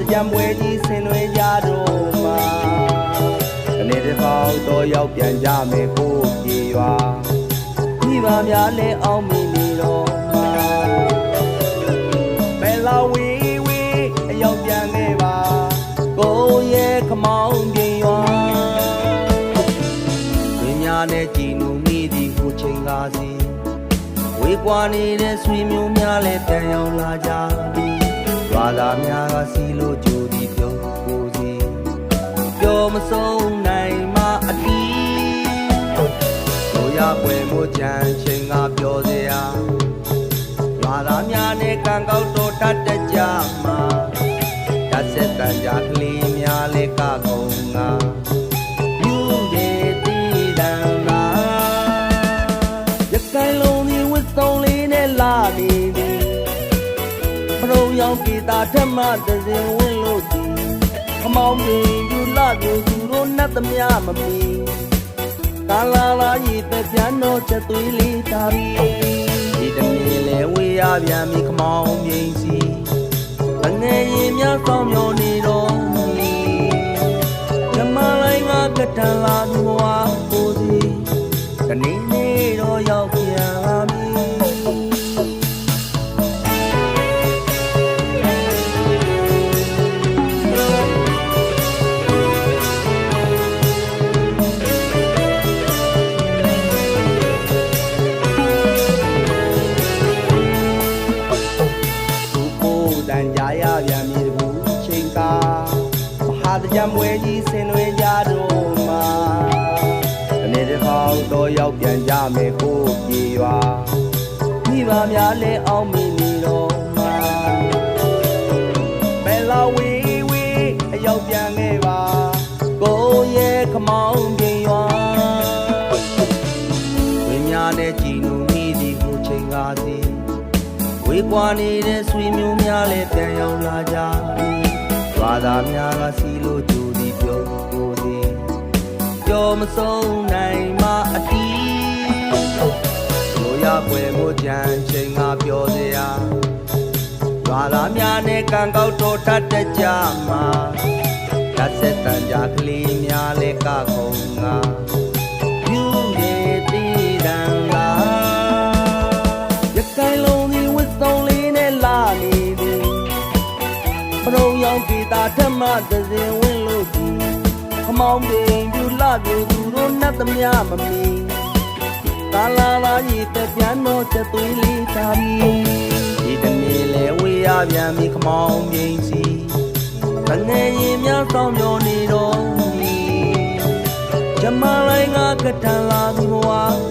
တကြံပွဲကြီးဆင်နွှဲကြတော့မှာအနေတစ်ခေါက်တော့ရောက်ပြန်ကြမယ်ကိုပြေရွာမိဘများလဲအောင်မိနေတော့မှာဘယ်လာဝေးဝေးအရောက်ပြန်ခဲ့ပါကိုရဲ့ခမောင်းပြေရွာဝင်းများနဲ့ကြည်နူမိသည်ဟိုချိန်ကားစီဝေးကွာနေတဲ့ဆွေမျိုးများလဲပြန်ရောက်လာကြပြီရွာသားများကစီလို့ကြိုဒီပြုံးကိုစီပြောမဆုံးနိုင်မအတီးတို့ရပွဲမို့ကြံချိန်ကပြောစရာရွာသားများနဲ့ကံကောက်တော်တတ်တကြမှာတတ်ဆက်တန်ကြကလေးများလဲကကုန်ငါယူတဲ့တီးတန်လာရခိုင်လုံးဒီဝတ်စုံလေးနဲ့လာနေသည်မတော်ရောက်ကြည်တာထက်မှသစင်ဝင်လို့ဒီခမောင်းပြင်းယူလာကြသူတို့နတ်သမျှမမီကာလာလာရည်တဲ့ပြန်တော့ချက်သွေးလေးတာရီဒီတနေ့လေဝေးရပြန်ပြီခမောင်းပြင်းစီငငယ်ရင်များဆောင်မျောနေတော့ဓမ္မလိုင်းကကတန်လာသူဘဝကိုစီတနေ့နေ့တော့ရောက်ပြန်လာပြီတကြံပွဲကြီးဆင်နွှဲကြတော့မှာဒီနေ့တစ်ခေါက်တော့ရောက်ပြန်ကြမယ်ကိုပြေရွာမိဘများလဲအောင်မိနေတော့မှာဘယ်လာဝေးဝေးအရောက်ပြန်ခဲ့ပါကိုရဲ့ခမောင်းပြေရွာဝင်းများနဲ့ကြည်နူမိသည်ကိုချိန်ကားစီဝေးကွာနေတဲ့ဆွေမျိုးများလဲပြန်ရောက်လာကြပြီရွာသားများကစီလို့ကြိုဒီပြုံးကိုစီပြောမဆုံးနိုင်မအတီးတို့ရပွဲမို့ကြံချိန်ကပြောစရာရွာသားများနဲ့ကံကောက်တော်တတ်တကြမှာတတ်ဆက်တန်ကြကလေးများလဲကကုန်ငါယူရဲ့တီးတန်လာရခိုင်လုံးဒီဝတ်စုံလေးနဲ့လာနေသည်မတော်ရောက်ကြည်တာထက်မှသစင်ဝင်လို့ဒီခမောင်းပင်ပြူလာပြူသူတို့နတ်သမျှမမီကာလာလာရည်တဲ့ပြန်တော့ချက်သွေးလေးတာရီဒီတနေ့လေဝေးရပြန်ပြီခမောင်းပင်စီငငယ်ရင်များဆောင်မျောနေတော့ဓမ္မလိုင်းကကတန်လာသူဘဝ